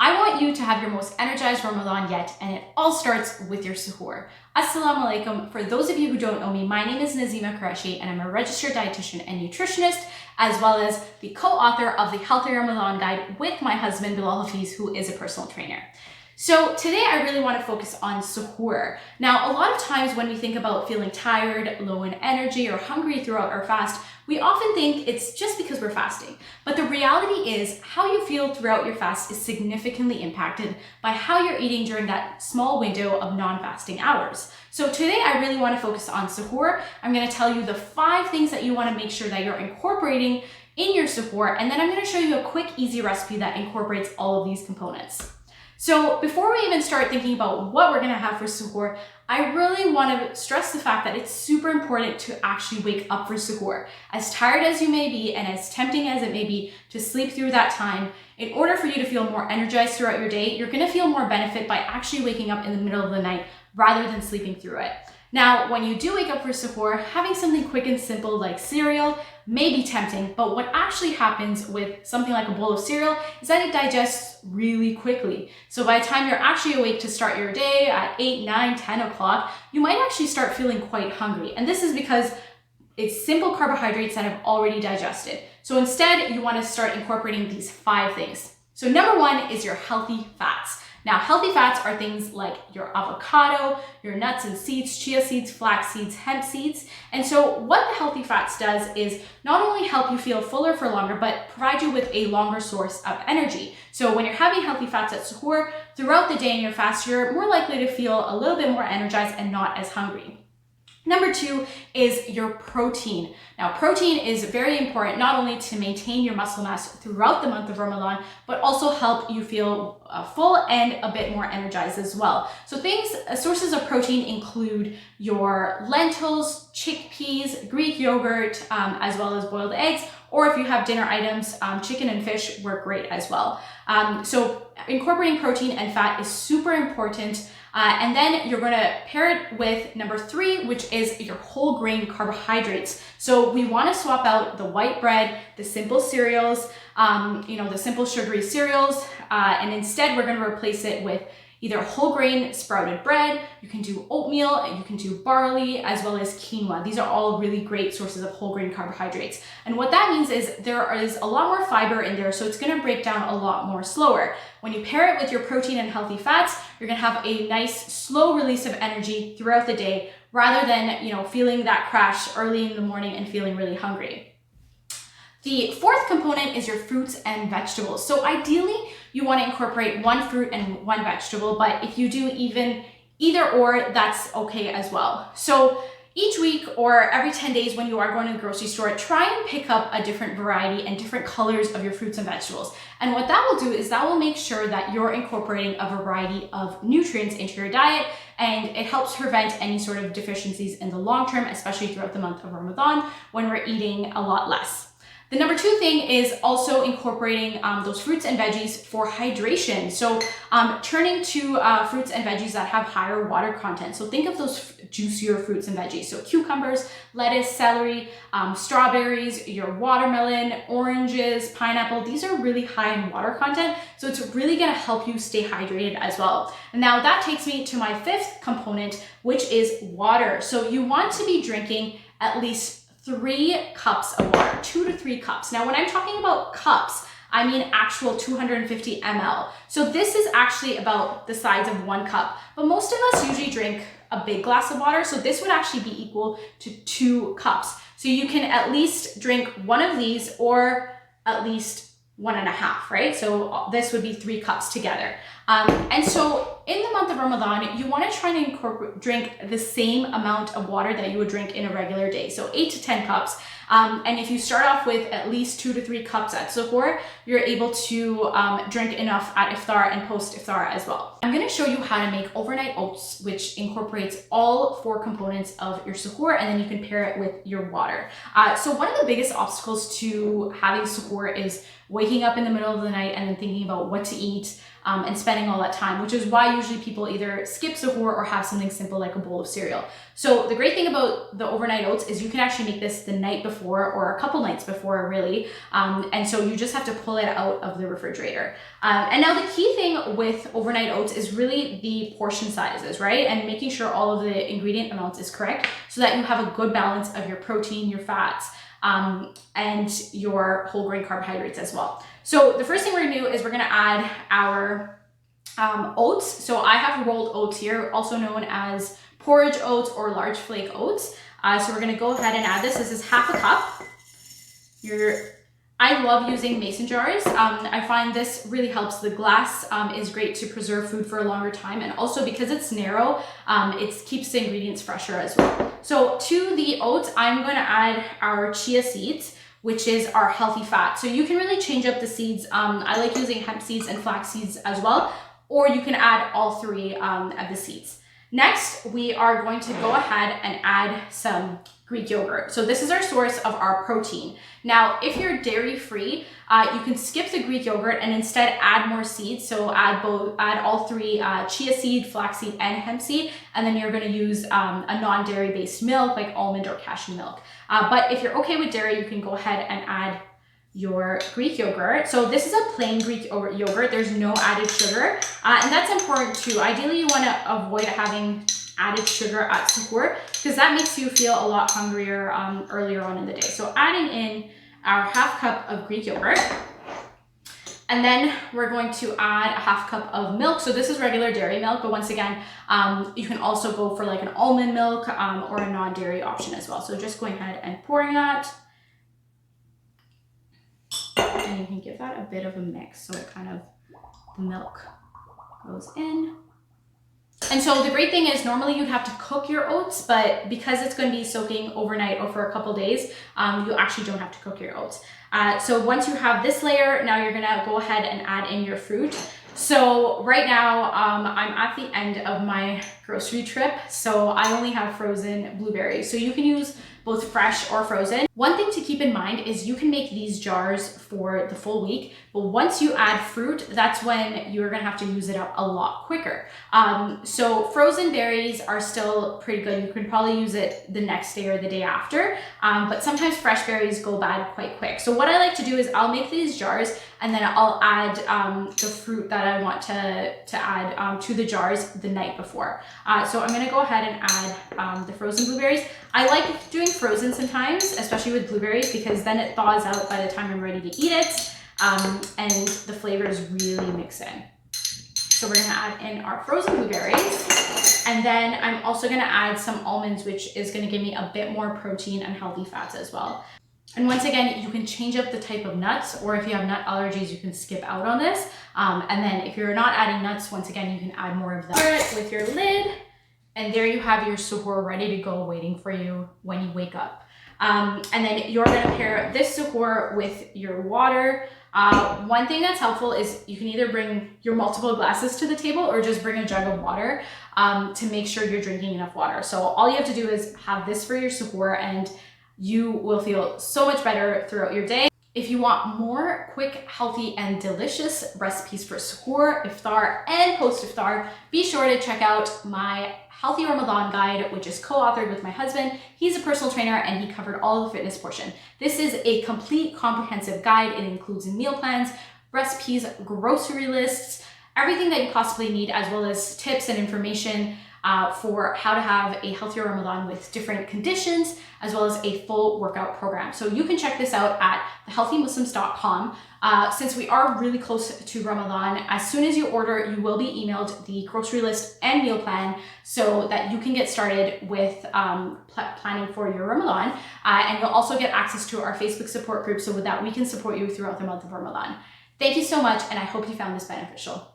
I want you to have your most energized Ramadan yet, and it all starts with your suhoor. Assalamu alaikum. For those of you who don't know me, my name is Nazima Qureshi, and I'm a registered dietitian and nutritionist, as well as the co-author of the Healthy Ramadan Guide with my husband, Bilal Hafiz, who is a personal trainer. So today I really want to focus on suhoor. Now, a lot of times when we think about feeling tired, low in energy, or hungry throughout our fast, we often think it's just because we're fasting. But the reality is how you feel throughout your fast is significantly impacted by how you're eating during that small window of non-fasting hours. So today I really want to focus on suhoor. I'm going to tell you the 5 things that you want to make sure that you're incorporating in your suhoor, and then I'm going to show you a quick, easy recipe that incorporates all of these components. So before we even start thinking about what we're gonna have for suhoor, I really wanna stress the fact that it's super important to actually wake up for suhoor. As tired as you may be and as tempting as it may be to sleep through that time, in order for you to feel more energized throughout your day, you're gonna feel more benefit by actually waking up in the middle of the night rather than sleeping through it. Now, when you do wake up for suhoor, having something quick and simple like cereal may be tempting, but what actually happens with something like a bowl of cereal is that it digests really quickly. So by the time you're actually awake to start your day at 8, 9, 10 o'clock, you might actually start feeling quite hungry. And this is because it's simple carbohydrates that have already digested. So instead, you want to start incorporating these 5 things. So number 1 is your healthy fats. Now, healthy fats are things like your avocado, your nuts and seeds, chia seeds, flax seeds, hemp seeds. And so what the healthy fats does is not only help you feel fuller for longer, but provide you with a longer source of energy. So when you're having healthy fats at suhoor, throughout the day in your fast, you're more likely to feel a little bit more energized and not as hungry. Number 2 is your protein. Now, protein is very important not only to maintain your muscle mass throughout the month of Ramadan, but also help you feel full and a bit more energized as well. So sources of protein include your lentils, chickpeas, Greek yogurt, as well as boiled eggs, or if you have dinner items, chicken and fish work great as well. So incorporating protein and fat is super important. And then you're going to pair it with number 3, which is your whole grain carbohydrates. So we want to swap out the white bread, the simple cereals, the simple sugary cereals, and instead we're going to replace it with either whole grain sprouted bread. You can do oatmeal, you can do barley, as well as quinoa. These are all really great sources of whole grain carbohydrates. And what that means is there is a lot more fiber in there, so it's gonna break down a lot more slower. When you pair it with your protein and healthy fats, you're gonna have a nice slow release of energy throughout the day, rather than feeling that crash early in the morning and feeling really hungry. The 4th component is your fruits and vegetables. So ideally, you want to incorporate 1 fruit and 1 vegetable, but if you do either or, that's okay as well. So each week or every 10 days when you are going to the grocery store, try and pick up a different variety and different colors of your fruits and vegetables. And what that will do is that will make sure that you're incorporating a variety of nutrients into your diet, and it helps prevent any sort of deficiencies in the long term, especially throughout the month of Ramadan when we're eating a lot less. The number 2 thing is also incorporating those fruits and veggies for hydration. So turning to fruits and veggies that have higher water content. So think of those juicier fruits and veggies. So cucumbers, lettuce, celery, strawberries, your watermelon, oranges, pineapple. These are really high in water content. So it's really gonna help you stay hydrated as well. And now that takes me to my 5th component, which is water. So you want to be drinking at least 3 cups of water, 2 to 3 cups. Now, when I'm talking about cups, I mean actual 250 ml. So this is actually about the size of 1 cup, but most of us usually drink a big glass of water. So this would actually be equal to 2 cups. So you can at least drink 1 of these or at least 1.5, right? So this would be 3 cups together. And so in the month of Ramadan, you want to try and drink the same amount of water that you would drink in a regular day. So 8 to 10 cups. And if you start off with at least 2 to 3 cups at suhoor, you're able to drink enough at iftar and post iftar as well. I'm going to show you how to make overnight oats, which incorporates all 4 components of your suhoor, and then you can pair it with your water. So one of the biggest obstacles to having suhoor is waking up in the middle of the night and then thinking about what to eat and spending all that time, which is why usually people either skip suhoor or have something simple like a bowl of cereal. So the great thing about the overnight oats is you can actually make this the night before before or a couple nights before, really. And so you just have to pull it out of the refrigerator. And now the key thing with overnight oats is really the portion sizes, right? And making sure all of the ingredient amounts is correct so that you have a good balance of your protein, your fats, and your whole grain carbohydrates as well. So the first thing we're gonna do is we're gonna add our oats. So I have rolled oats here, also known as porridge oats or large flake oats. So we're gonna go ahead and add this. This is half a cup. I love using mason jars. I find this really helps. The glass is great to preserve food for a longer time, and also because it's narrow, it keeps the ingredients fresher as well. So to the oats, I'm gonna add our chia seeds, which is our healthy fat. So you can really change up the seeds. I like using hemp seeds and flax seeds as well, or you can add all three of the seeds. Next, we are going to go ahead and add some Greek yogurt. So this is our source of our protein. Now, if you're dairy-free, you can skip the Greek yogurt and instead add more seeds. So add all three, chia seed, flaxseed, and hemp seed, and then you're gonna use a non-dairy based milk like almond or cashew milk. But if you're okay with dairy, you can go ahead and add your Greek yogurt. So this is a plain Greek yogurt. There's no added sugar. And that's important too. Ideally, you wanna avoid having added sugar at suhoor because that makes you feel a lot hungrier earlier on in the day. So adding in our half cup of Greek yogurt, and then we're going to add a half cup of milk. So this is regular dairy milk, but once again, you can also go for like an almond milk or a non-dairy option as well. So just going ahead and pouring that. And you can give that a bit of a mix so it kind of, the milk goes in. And so the great thing is normally you'd have to cook your oats, but because it's going to be soaking overnight or for a couple days, you actually don't have to cook your oats. So once you have this layer, now you're gonna go ahead and add in your fruit. So right now I'm at the end of my grocery trip, so I only have frozen blueberries. So you can use both fresh or frozen. One thing to keep in mind is you can make these jars for the full week, but once you add fruit, that's when you're gonna have to use it up a lot quicker. So frozen berries are still pretty good. You can probably use it the next day or the day after, but sometimes fresh berries go bad quite quick. So what I like to do is I'll make these jars and then I'll add the fruit that I want to add to the jars the night before. So I'm gonna go ahead and add the frozen blueberries. I like doing frozen sometimes, especially with blueberries, because then it thaws out by the time I'm ready to eat it, and the flavors really mix in. So we're gonna add in our frozen blueberries, and then I'm also gonna add some almonds, which is gonna give me a bit more protein and healthy fats as well. And once again, you can change up the type of nuts, or if you have nut allergies, you can skip out on this. And then if you're not adding nuts, once again, you can add more of that with your lid. And there you have your suhoor ready to go, waiting for you when you wake up. And then you're gonna pair this suhoor with your water. One thing that's helpful is you can either bring your multiple glasses to the table or just bring a jug of water to make sure you're drinking enough water. So all you have to do is have this for your suhoor and you will feel so much better throughout your day. If you want more quick, healthy, and delicious recipes for suhoor, iftar, and post-iftar, be sure to check out my Healthy Ramadan guide, which is co-authored with my husband. He's a personal trainer and he covered all of the fitness portion. This is a complete comprehensive guide. It includes meal plans, recipes, grocery lists, everything that you possibly need, as well as tips and information for how to have a healthier Ramadan with different conditions, as well as a full workout program. So you can check this out at thehealthymuslims.com. Since we are really close to Ramadan, as soon as you order, you will be emailed the grocery list and meal plan so that you can get started with planning for your Ramadan. And you'll also get access to our Facebook support group so that we can support you throughout the month of Ramadan. Thank you so much, and I hope you found this beneficial.